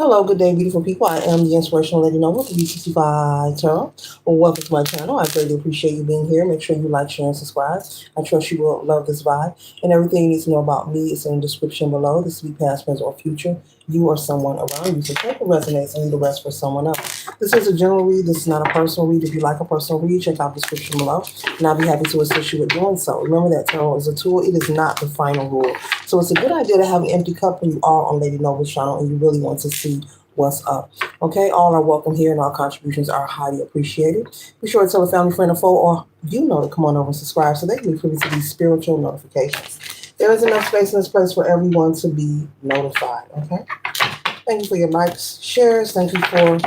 Hello, good day, beautiful people. I am the Inspirational Lady Noble, the B65 Tarot. Well, welcome to my channel. I greatly appreciate you being here. Make sure you like, share, and subscribe. I trust you will love this vibe. And everything you need to know about me is in the description below. This will be past, present, or future. You or someone around you. So take what resonates and leave the rest for someone else. This is a general read. This is not a personal read. If you like a personal read, check out the description below. And I'll be happy to assist you with doing so. Remember that tarot is a tool. It is not the final rule. So it's a good idea to have an empty cup when you are on Lady Noble's channel and you really want to see what's up. Okay, all are welcome here and all contributions are highly appreciated. Be sure to tell a family, friend, or foe, or to come on over and subscribe so they can be privy to these spiritual notifications. There is enough space in this place for everyone to be notified. Okay, thank you for your likes, shares. Thank you for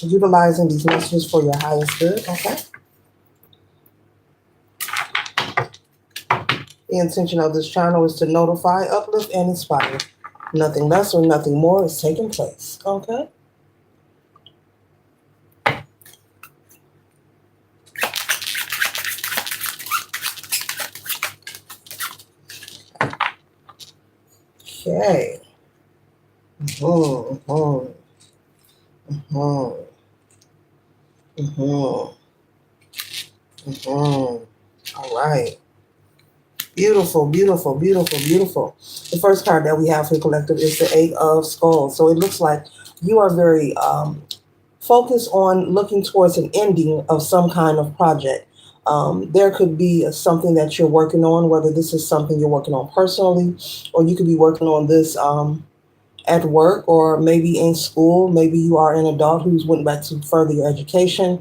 utilizing these messages for your highest good. Okay, the intention of this channel is to notify, uplift, and inspire. Nothing less or nothing more is taking place. Okay. Okay. Mm-hmm. Mm-hmm. Mm-hmm. Mm-hmm. All right. Beautiful, beautiful, beautiful, beautiful. The first card that we have for the collective is the Eight of Skulls. So it looks like you are very focused on looking towards an ending of some kind of project. There could be something that you're working on, whether this is something you're working on personally, or you could be working on this at work or maybe in school. Maybe you are an adult who's went back to further your education.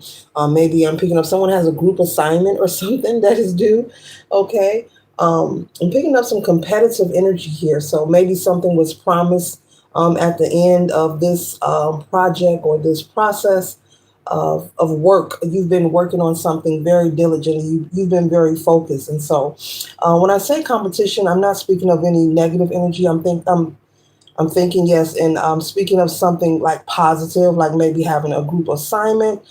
Maybe I'm picking up someone has a group assignment or something that is due. Okay. I'm picking up some competitive energy here. So maybe something was promised at the end of this project or this process of work. You've been working on something very diligently. You've been very focused. And so when I say competition, I'm not speaking of any negative energy. I'm thinking, yes, and speaking of something like positive, like maybe having a group assignment,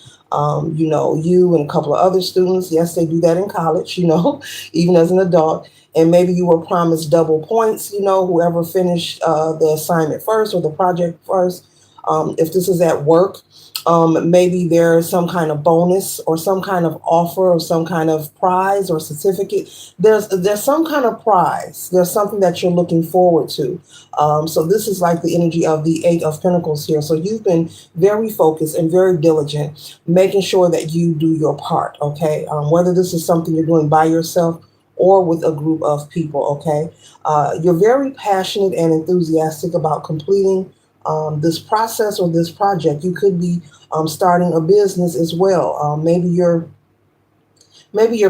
you and a couple of other students, yes, they do that in college, even as an adult, and maybe you were promised double points, whoever finished the assignment first or the project first. If this is at work, maybe there's some kind of bonus or some kind of offer or some kind of prize or certificate. There's some kind of prize. There's something that you're looking forward to. So this is like the energy of the Eight of Pentacles here. So you've been very focused and very diligent, making sure that you do your part. Okay, whether this is something you're doing by yourself or with a group of people. Okay, you're very passionate and enthusiastic about completing this process or this project. You could be starting a business as well. Maybe you're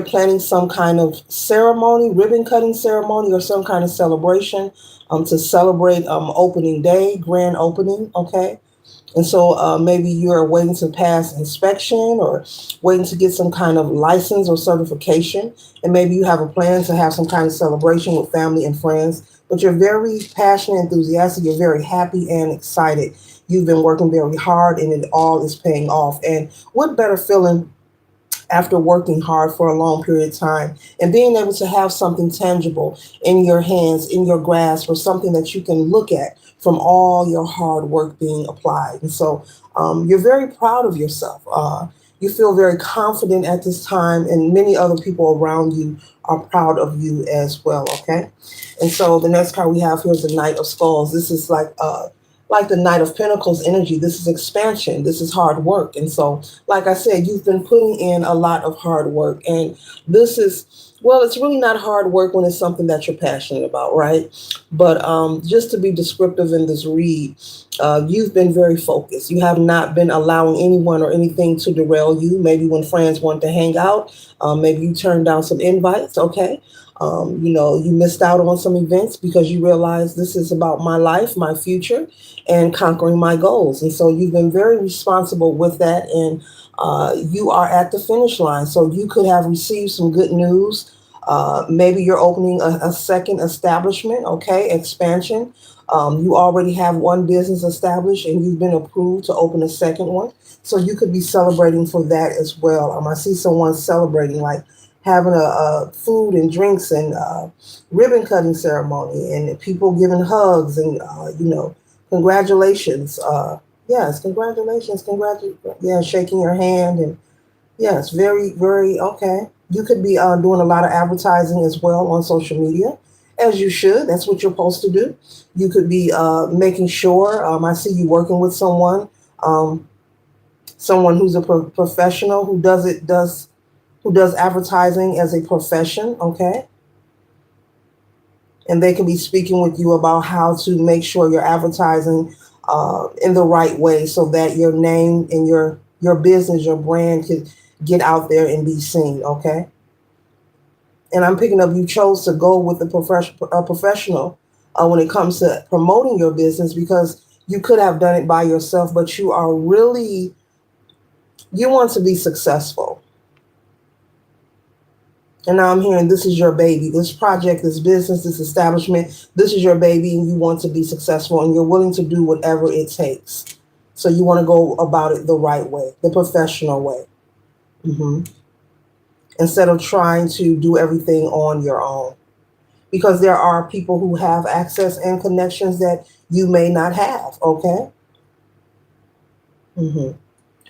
planning some kind of ceremony, ribbon cutting ceremony, or some kind of celebration to celebrate opening day, grand opening. Okay. And so maybe you're waiting to pass inspection or waiting to get some kind of license or certification. And maybe you have a plan to have some kind of celebration with family and friends. But you're very passionate, enthusiastic. You're very happy and excited. You've been working very hard and it all is paying off. And what better feeling after working hard for a long period of time and being able to have something tangible in your hands, in your grasp, or something that you can look at from all your hard work being applied. And so you're very proud of yourself. You feel very confident at this time, and many other people around you are proud of you as well. Okay. And so the next card we have here is the Knight of Skulls. This is like the Knight of Pentacles energy. This is expansion. This is hard work. And so, like I said, you've been putting in a lot of hard work. And this is, well, it's really not hard work when it's something that you're passionate about, right? But just to be descriptive in this read, you've been very focused. You have not been allowing anyone or anything to derail you. Maybe when friends want to hang out, maybe you turned down some invites, okay? You missed out on some events because you realized this is about my life, my future, and conquering my goals. And so you've been very responsible with that. And you are at the finish line. So you could have received some good news. Maybe you're opening a second establishment, okay, expansion. You already have one business established and you've been approved to open a second one. So you could be celebrating for that as well. I see someone celebrating, like having a food and drinks and ribbon cutting ceremony and people giving hugs and, Congratulations. Yes, congratulations. Yeah, shaking your hand and yes, very, very okay. You could be doing a lot of advertising as well on social media, as you should. That's what you're supposed to do. You could be making sure. I see you working with um, someone who's a professional who does advertising as a profession. Okay, and they can be speaking with you about how to make sure you're advertising in the right way so that your name and your business, your brand could get out there and be seen. Okay. And I'm picking up you chose to go with a professional when it comes to promoting your business because you could have done it by yourself, but you want to be successful. And now I'm hearing this is your baby, this project, this business, this establishment, this is your baby, and you want to be successful and you're willing to do whatever it takes. So you want to go about it the right way, the professional way. hmm Instead of trying to do everything on your own. Because there are people who have access and connections that you may not have. Okay. hmm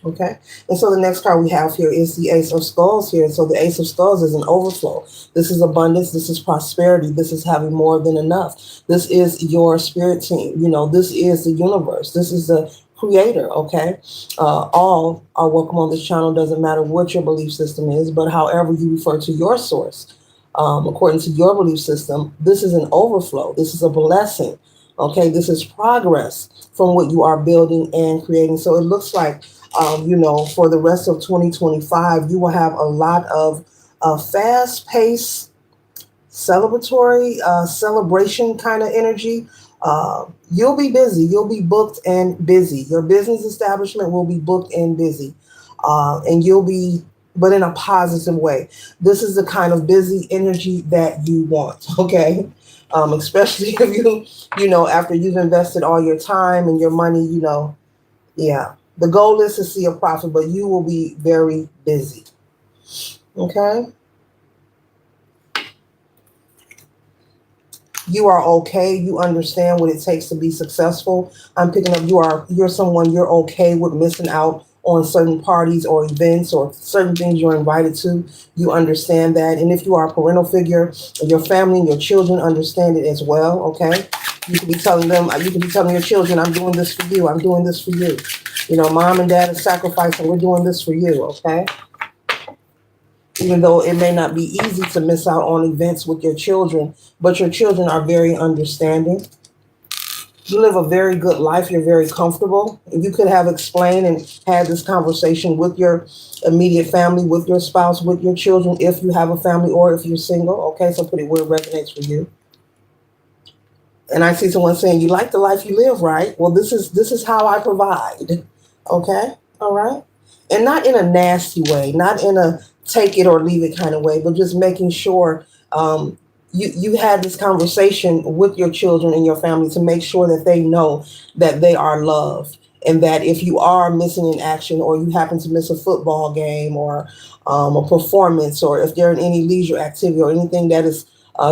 Okay. And so the next card we have here is the Ace of Skulls here. So the Ace of Skulls is an overflow. This is abundance. This is prosperity. This is having more than enough. This is your spirit team. This is the universe. This is the creator. Okay. All are welcome on this channel. Doesn't matter what your belief system is, but however you refer to your source, according to your belief system, this is an overflow. This is a blessing. Okay. This is progress from what you are building and creating. So it looks like for the rest of 2025, you will have a lot of fast paced, celebratory, celebration kind of energy. You'll be busy. You'll be booked and busy. Your business establishment will be booked and busy. And you'll be, but in a positive way. This is the kind of busy energy that you want, okay? Especially if after you've invested all your time and your money, yeah. The goal is to see a profit, but you will be very busy. Okay? You are okay. You understand what it takes to be successful. I'm picking up you're someone you're okay with missing out on certain parties or events or certain things you're invited to. You understand that. And if you are a parental figure, your family and your children understand it as well. Okay? You can be telling your children, I'm doing this for you. I'm doing this for you. Mom and dad are sacrificing. We're doing this for you. Okay? Even though it may not be easy to miss out on events with your children, but your children are very understanding. You live a very good life. You're very comfortable. And you could have explained and had this conversation with your immediate family, with your spouse, with your children, if you have a family or if you're single. Okay, so put it where it resonates for you. And I see someone saying, you like the life you live, right? Well, this is how I provide. Okay, all right. And not in a nasty way, not in a take it or leave it kind of way, but just making sure you had this conversation with your children and your family to make sure that they know that they are loved. And that if you are missing an action or you happen to miss a football game or a performance, or if they're in any leisure activity or anything that is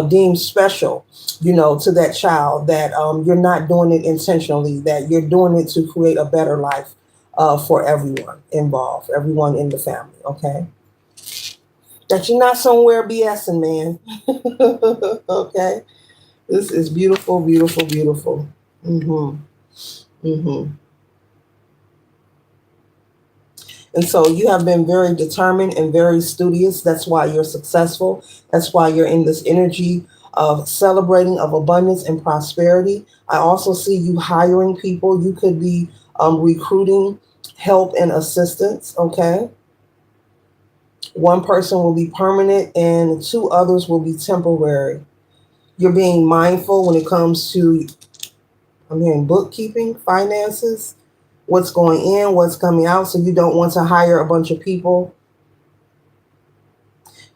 deemed special, to that child, that you're not doing it intentionally, that you're doing it to create a better life for everyone involved, everyone in the family, okay? That you're not somewhere BSing, man. Okay? This is beautiful, beautiful, beautiful. Mm-hmm. Mm-hmm. And so you have been very determined and very studious. That's why you're successful. That's why you're in this energy of celebrating, of abundance and prosperity. I also see you hiring people. You could be recruiting help and assistance, okay? One person will be permanent and two others will be temporary. You're being mindful when it comes to, I'm hearing bookkeeping, finances, what's going in, what's coming out. So you don't want to hire a bunch of people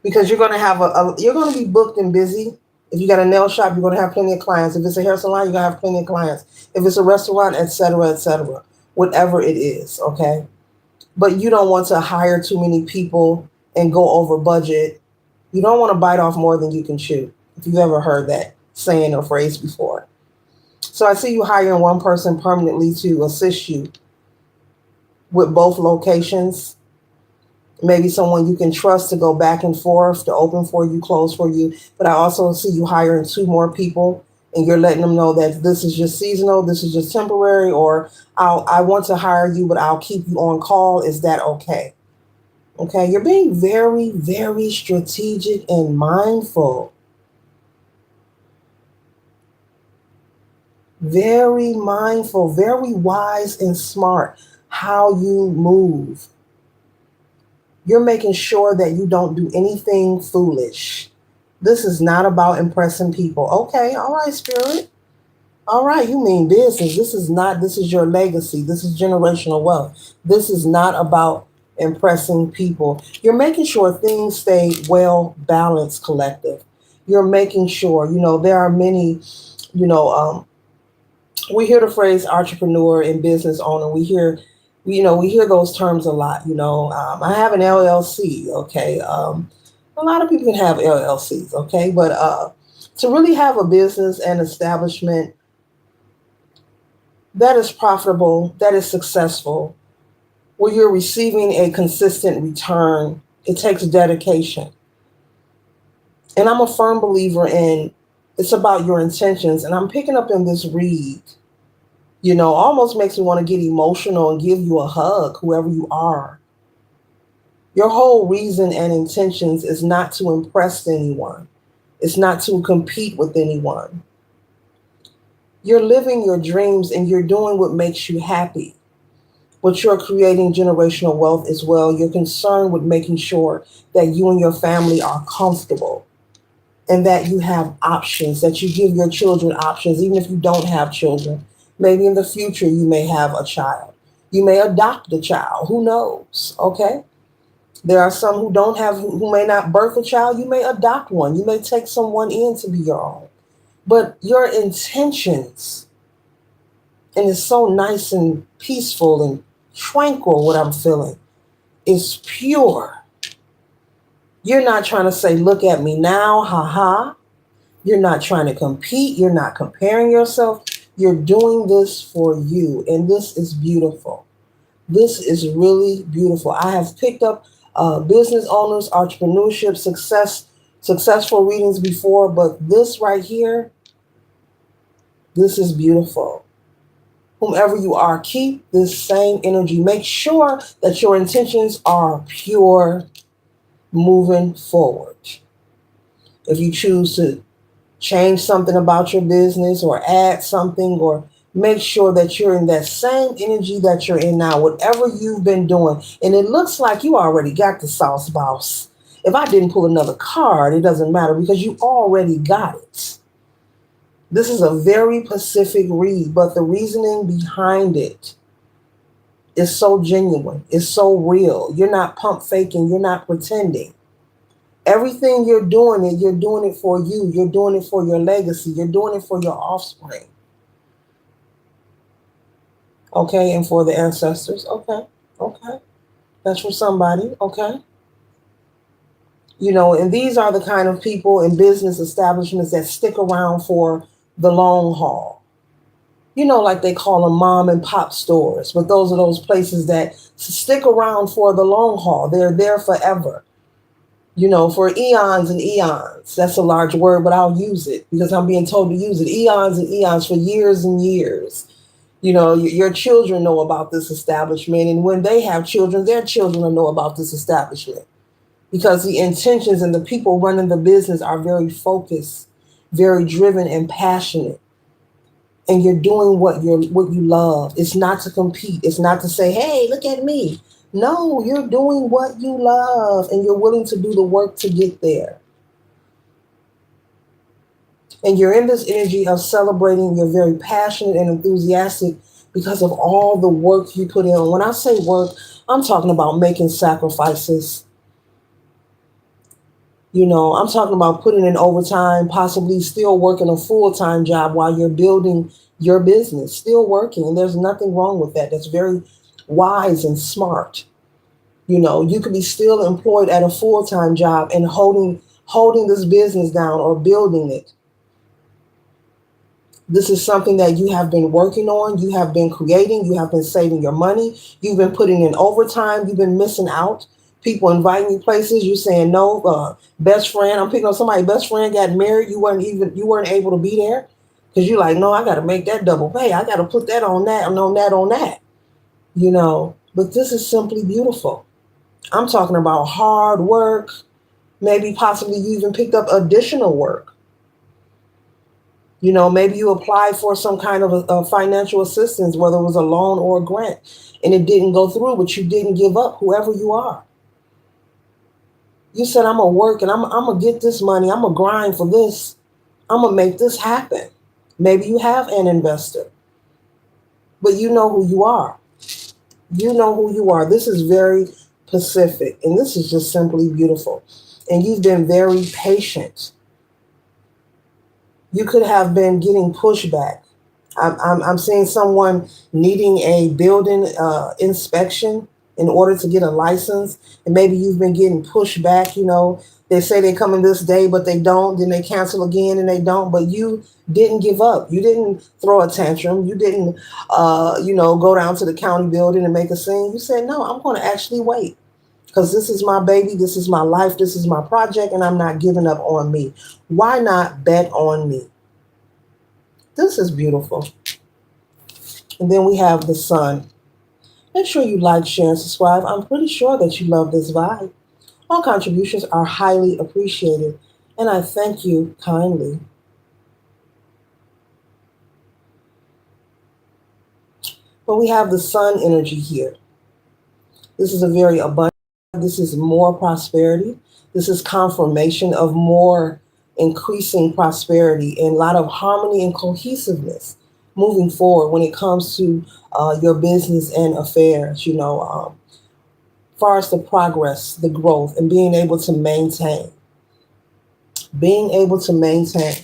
because you're going to have you're going to be booked and busy. If you got a nail shop, you're going to have plenty of clients. If it's a hair salon, you're going to have plenty of clients. If it's a restaurant, etc., whatever it is, okay? But you don't want to hire too many people and go over budget. You don't want to bite off more than you can chew. If you've ever heard that saying or phrase before. So I see you hiring one person permanently to assist you with both locations. Maybe someone you can trust to go back and forth, to open for you, close for you. But I also see you hiring two more people, and you're letting them know that this is just seasonal, this is just temporary, or I want to hire you, but I'll keep you on call. Is that okay? Okay, you're being very, very strategic and mindful. Very mindful, very wise and smart how you move. You're making sure that you don't do anything foolish. This is not about impressing people. Okay, all right, Spirit. All right, you mean business. This is your legacy. This is generational wealth. This is not about impressing people. You're making sure things stay well balanced, collective. You're making sure, there are many, you know, we hear the phrase entrepreneur and business owner. We hear those terms a lot. I have an LLC. Okay, a lot of people can have LLCs. Okay, but to really have a business and establishment that is profitable, that is successful, where you're receiving a consistent return, it takes dedication. And I'm a firm believer in it's about your intentions. And I'm picking up in this read, almost makes me want to get emotional and give you a hug, whoever you are. Your whole reason and intentions is not to impress anyone. It's not to compete with anyone. You're living your dreams and you're doing what makes you happy. But you're creating generational wealth as well. You're concerned with making sure that you and your family are comfortable and that you have options, that you give your children options, even if you don't have children. Maybe in the future you may have a child. You may adopt a child. Who knows? Okay. There are some who may not birth a child. You may adopt one. You may take someone in to be your own. But your intentions, and it's so nice and peaceful and tranquil what I'm feeling, is pure. You're not trying to say, look at me now, ha ha. You're not trying to compete. You're not comparing yourself. You're doing this for you. And this is beautiful. This is really beautiful. I have picked up business owners, entrepreneurship, successful readings before, but this right here, this is beautiful. Whomever you are, keep this same energy. Make sure that your intentions are pure moving forward. If you choose to change something about your business or add something, or make sure that you're in that same energy that you're in now, whatever you've been doing. And it looks like you already got the sauce, boss. If I didn't pull another card, it doesn't matter because you already got it. This is a very Pacific read, but the reasoning behind it is so genuine. It's so real. You're not pump faking. You're not pretending. Everything you're doing it for you. You're doing it for your legacy. You're doing it for your offspring. Okay, and for the ancestors. Okay, okay. That's for somebody. Okay. And these are the kind of people in business establishments that stick around for the long haul. Like they call them mom and pop stores, but those are those places that stick around for the long haul. They're there forever. For eons and eons. That's a large word, but I'll use it because I'm being told to use it. Eons and eons, for years and years. Your children know about this establishment, and when they have children, their children will know about this establishment because the intentions and the people running the business are very focused, very driven and passionate. And you're doing what you love. It's not to compete. It's not to say, hey, look at me. No, you're doing what you love and you're willing to do the work to get there. And you're in this energy of celebrating. You're very passionate and enthusiastic because of all the work you put in. When I say work, I'm talking about making sacrifices. I'm talking about putting in overtime, possibly still working a full-time job while you're building your business, still working. And there's nothing wrong with that. That's very wise and smart. You could be still employed at a full-time job and holding this business down or building it. This is something that you have been working on, you have been creating, you have been saving your money, you've been putting in overtime, you've been missing out. People inviting you places, you saying no. Best friend, I'm picking on somebody. Best friend got married, you weren't able to be there because you're like, no, I got to make that double pay. I got to put that on that and on that on that. But this is simply beautiful. I'm talking about hard work. Maybe possibly you even picked up additional work. Maybe you applied for some kind of a financial assistance, whether it was a loan or a grant, and it didn't go through, but you didn't give up, whoever you are. You said, I'm going to work and I'm going to get this money. I'm going to grind for this. I'm going to make this happen. Maybe you have an investor, but you know who you are. You know who you are. This is very Pacific, and this is just simply beautiful. And you've been very patient. You could have been getting pushback. I'm seeing someone needing a building inspection in order to get a license, and maybe you've been getting pushed back. They say they come in this day, but they don't. Then they cancel again, and they don't. But you didn't give up. You didn't throw a tantrum. You didn't, go down to the county building and make a scene. You said, no, I'm going to actually wait because this is my baby. This is my life. This is my project, and I'm not giving up on me. Why not bet on me? This is beautiful. And then we have the sun. Make sure you like, share, and subscribe. I'm pretty sure that you love this vibe. All contributions are highly appreciated, and I thank you kindly. But we have the sun energy here. This is a very abundant. This is more prosperity. This is confirmation of more increasing prosperity and a lot of harmony and cohesiveness moving forward when it comes to your business and affairs, far as the progress, the growth, and being able to maintain. Being able to maintain.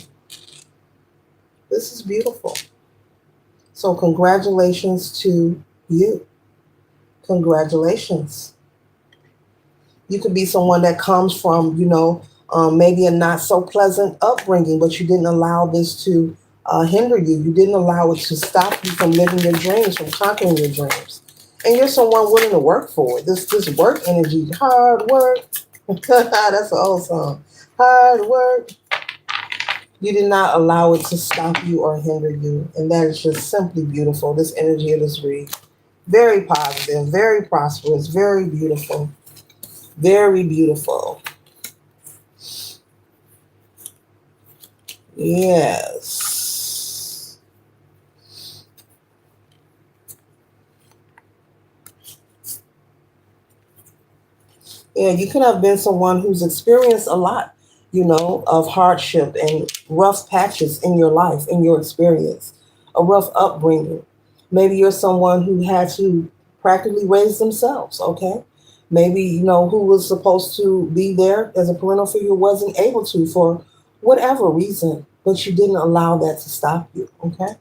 This is beautiful. So congratulations to you. Congratulations. You could be someone that comes from, maybe a not so pleasant upbringing, but you didn't allow this to hinder you. You didn't allow it to stop you from living your dreams, from conquering your dreams. And you're someone willing to work for it. This work energy, hard work. That's an old song. Hard work. You did not allow it to stop you or hinder you. And that is just simply beautiful. This energy of this read. Very positive, very prosperous, very beautiful. Very beautiful. Yes. Yeah, you could have been someone who's experienced a lot, of hardship and rough patches in your life, in your experience, a rough upbringing. Maybe you're someone who had to practically raise themselves, okay? Maybe, who was supposed to be there as a parental figure wasn't able to for whatever reason, but you didn't allow that to stop you, okay?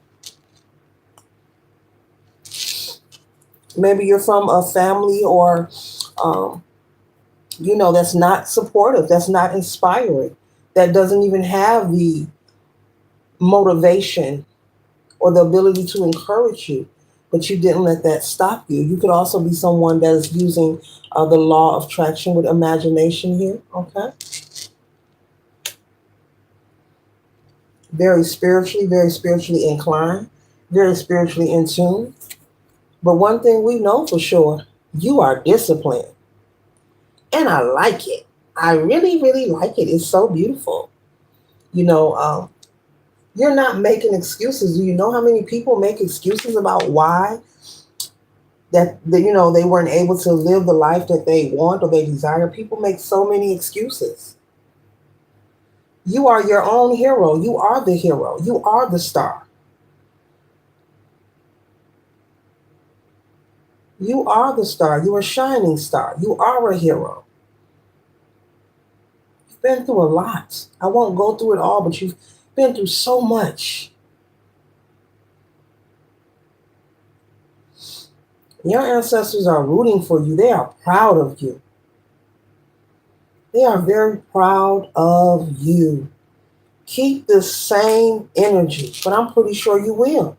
Maybe you're from a family or, that's not supportive, that's not inspiring, that doesn't even have the motivation or the ability to encourage you, but you didn't let that stop you. You could also be someone that is using the law of attraction with imagination here, okay? Very spiritually inclined, very spiritually in tune. But one thing we know for sure, you are disciplined. And I like it. I really, really like it. It's so beautiful. You know, um, you're not making excuses. Do you know how many people make excuses about why they weren't able to live the life that they want or they desire? People make so many excuses. You are your own hero. You are the hero. You are the star. You are the star. You're a shining star. You are a hero. You've been through a lot. I won't go through it all, but you've been through so much. Your ancestors are rooting for you. They are proud of you. They are very proud of you. Keep this same energy, but I'm pretty sure you will.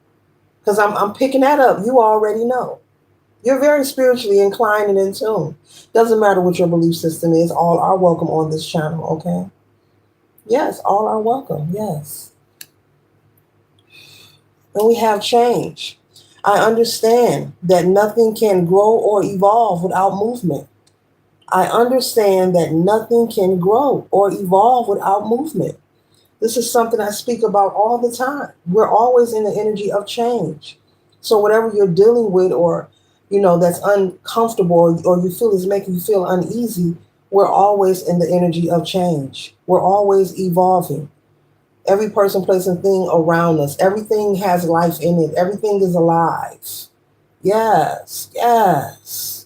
Because I'm picking that up. You already know. You're very spiritually inclined and in tune. Doesn't matter what your belief system is, all are welcome on this channel, okay? Yes, all are welcome, yes. And we have change. I understand that nothing can grow or evolve without movement. I understand that nothing can grow or evolve without movement. This is something I speak about all the time. We're always in the energy of change. So whatever you're dealing with or, that's uncomfortable or you feel is making you feel uneasy, we're always in the energy of change. We're always evolving. Every person, place, and thing around us, everything has life in it. Everything is alive. Yes, yes.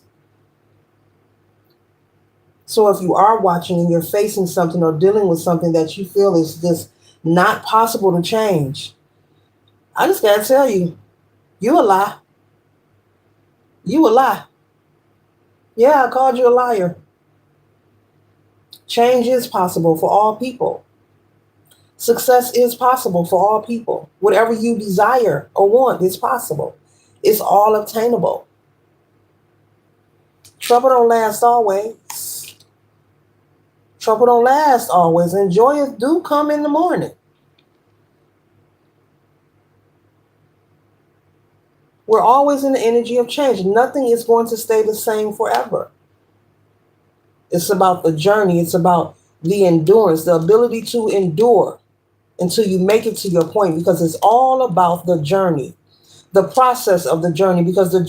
So if you are watching and you're facing something or dealing with something that you feel is just not possible to change, I just gotta tell you, you a lie. You a lie. Yeah, I called you a liar. Change is possible for all people. Success is possible for all people. Whatever you desire or want is possible. It's all obtainable. Trouble don't last always. Trouble don't last always. And joy do come in the morning. We're always in the energy of change. Nothing is going to stay the same forever. It's about the journey. It's about the endurance, the ability to endure until you make it to your point, because it's all about the journey, the process of the journey, because the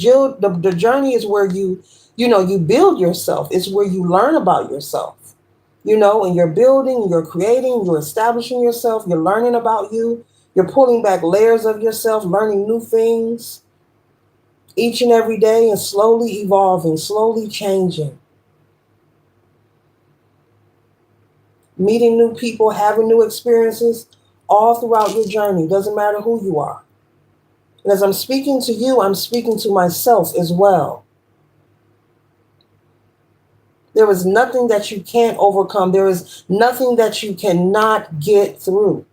journey is where you build yourself. It's where you learn about yourself, and you're building, you're creating, you're establishing yourself, you're learning about you, you're pulling back layers of yourself, learning new things each and every day and slowly evolving, slowly changing, meeting new people, having new experiences all throughout your journey. Doesn't matter who you are. And as I'm speaking to you, I'm speaking to myself as well. There is nothing that you can't overcome. There is nothing that you cannot get through.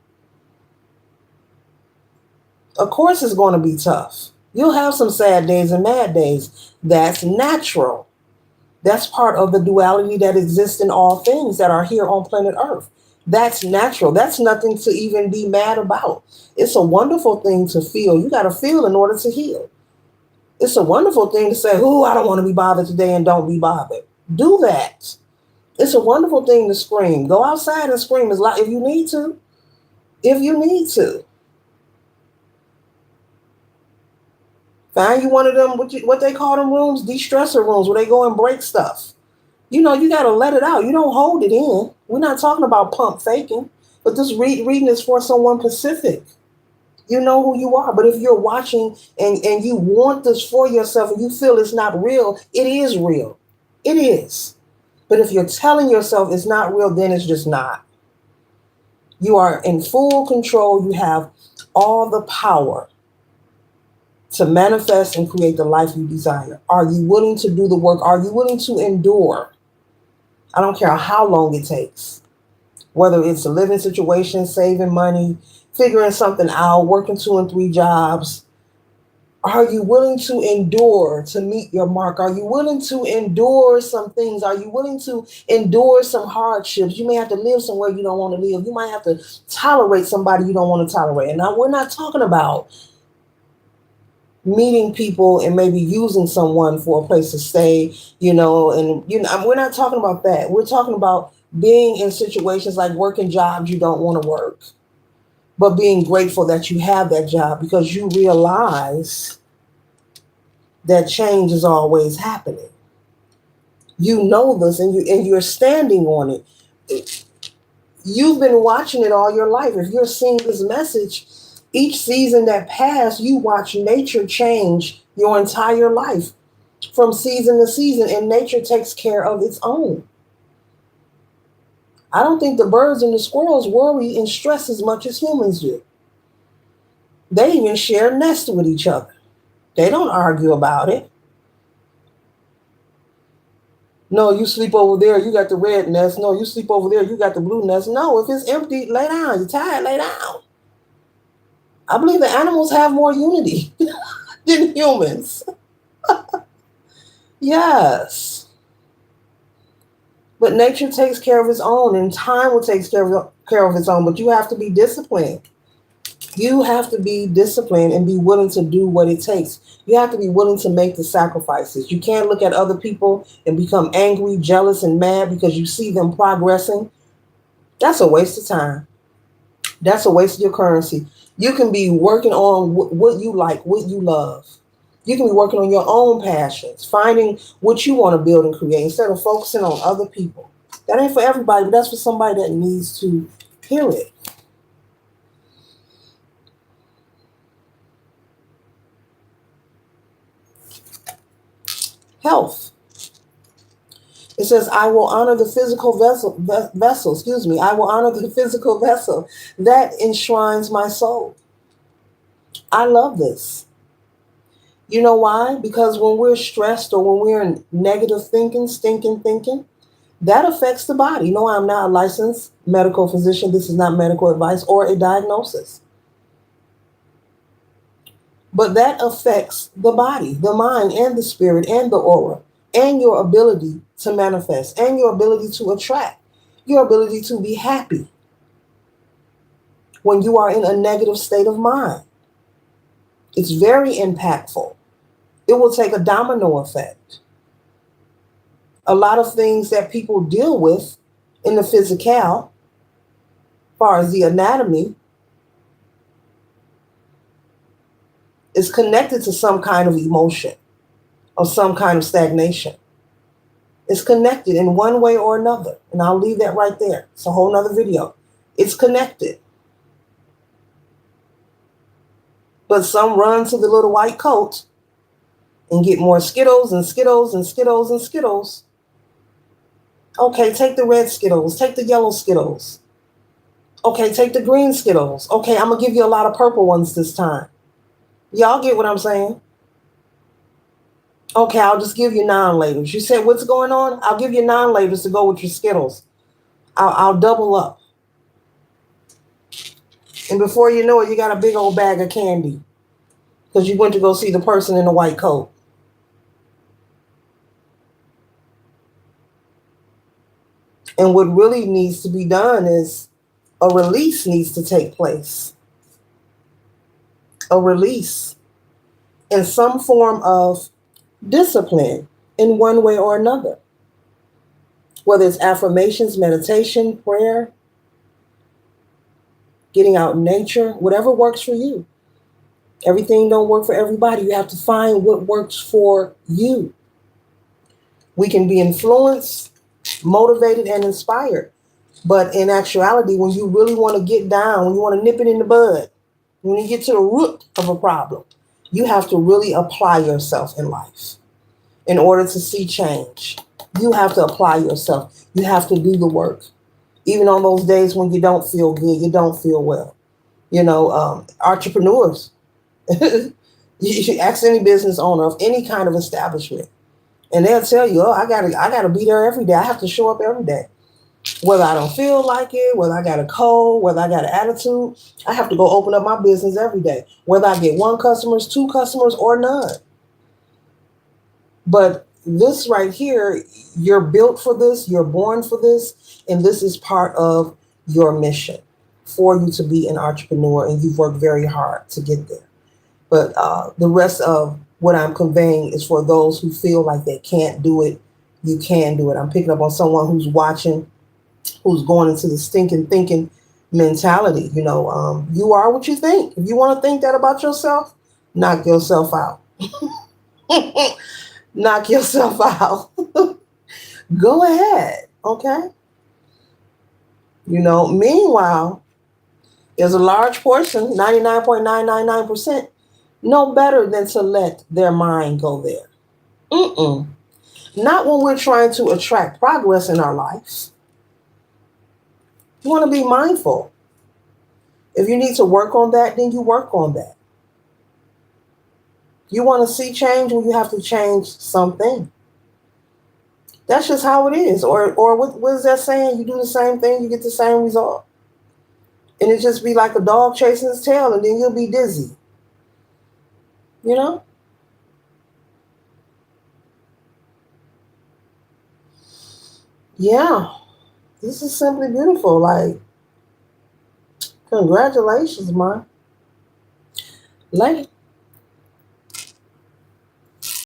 Of course, it's going to be tough. You'll have some sad days and mad days. That's natural. That's part of the duality that exists in all things that are here on planet Earth. That's natural. That's nothing to even be mad about. It's a wonderful thing to feel. You got to feel in order to heal. It's a wonderful thing to say, "Ooh, I don't want to be bothered today," and don't be bothered. Do that. It's a wonderful thing to scream. Go outside and scream as loud if you need to. If you need to. Find you one of them, what they call them rooms, de-stressor rooms, where they go and break stuff. You got to let it out. You don't hold it in. We're not talking about pump faking, but this reading is for someone specific. You know who you are. But if you're watching and you want this for yourself and you feel it's not real, it is real. It is. But if you're telling yourself it's not real, then it's just not. You are in full control. You have all the power to manifest and create the life you desire. Are you willing to do the work? Are you willing to endure? I don't care how long it takes. Whether it's a living situation, saving money, figuring something out, working 2 and 3 jobs. Are you willing to endure to meet your mark? Are you willing to endure some things? Are you willing to endure some hardships? You may have to live somewhere you don't want to live. You might have to tolerate somebody you don't want to tolerate. And now we're not talking about meeting people and maybe using someone for a place to stay, we're not talking about that. We're talking about being in situations like working jobs you don't want to work, but being grateful that you have that job because you realize that change is always happening. You know this and you're standing on it. You've been watching it all your life. If you're seeing this message, each season that passed, you watch nature change your entire life from season to season, and nature takes care of its own. I don't think the birds and the squirrels worry and stress as much as humans do. They even share nests with each other. They don't argue about it. No, you sleep over there, you got the red nest. No, you sleep over there, you got the blue nest. No, if it's empty, lay down. You're tired, lay down. I believe the animals have more unity than humans. Yes. But nature takes care of its own, and time will take care of its own. But you have to be disciplined. You have to be disciplined and be willing to do what it takes. You have to be willing to make the sacrifices. You can't look at other people and become angry, jealous, and mad because you see them progressing. That's a waste of time. That's a waste of your currency. You can be working on what you like, what you love. You can be working on your own passions, finding what you want to build and create instead of focusing on other people. That ain't for everybody, but that's for somebody that needs to hear it. Health. It says, I will honor the physical vessel, excuse me. I will honor the physical vessel that enshrines my soul. I love this. You know why? Because when we're stressed or when we're in negative thinking, stinking thinking, that affects the body. No, I'm not a licensed medical physician. This is not medical advice or a diagnosis. But that affects the body, the mind, and the spirit, and the aura, and your ability to manifest, and your ability to attract, your ability to be happy when you are in a negative state of mind. It's very impactful. It will take a domino effect. A lot of things that people deal with in the physical, as far as the anatomy, is connected to some kind of emotion or some kind of stagnation. It's connected in one way or another. And I'll leave that right there. It's a whole nother video. It's connected. But some run to the little white coat and get more Skittles and Skittles and Skittles and Skittles. Okay, take the red Skittles. Take the yellow Skittles. Okay, take the green Skittles. Okay, I'm going to give you a lot of purple ones this time. Y'all get what I'm saying? Okay, I'll just give you non-labels. You said, what's going on? I'll give you non-labels to go with your Skittles. I'll double up. And before you know it, you got a big old bag of candy because you went to go see the person in the white coat. And what really needs to be done is a release needs to take place. A release in some form of discipline in one way or another. Whether it's affirmations, meditation, prayer, getting out in nature, whatever works for you. Everything don't work for everybody. You have to find what works for you. We can be influenced, motivated, and inspired. But in actuality, when you really want to get down, when you want to nip it in the bud, when you get to the root of a problem, you have to really apply yourself in life in order to see change. You have to apply yourself. You have to do the work. Even on those days when you don't feel good, you don't feel well. You know, entrepreneurs, you should ask any business owner of any kind of establishment, and they'll tell you, oh, I gotta be there every day. I have to show up every day. Whether I don't feel like it, whether I got a cold, whether I got an attitude, I have to go open up my business every day. Whether I get one customer, two customers, or none. But this right here, you're built for this, you're born for this, and this is part of your mission for you to be an entrepreneur, and you've worked very hard to get there. But the rest of what I'm conveying is for those who feel like they can't do it. You can do it. I'm picking up on someone who's watching, who's going into the stinking thinking mentality. You know, you are what you think. If you want to think that about yourself, knock yourself out. Knock yourself out. Go ahead. Okay. You know, meanwhile, there's a large portion, 99.999%, no better than to let their mind go there. Not when we're trying to attract progress in our lives. You want to be mindful. If you need to work on that, then you work on that. You want to see change, well, you have to change something. That's just how it is. Or what is that saying? You do the same thing, you get the same result. And it just be like a dog chasing his tail, and then you'll be dizzy. You know? Yeah. This is simply beautiful. Like, congratulations, man. Lady.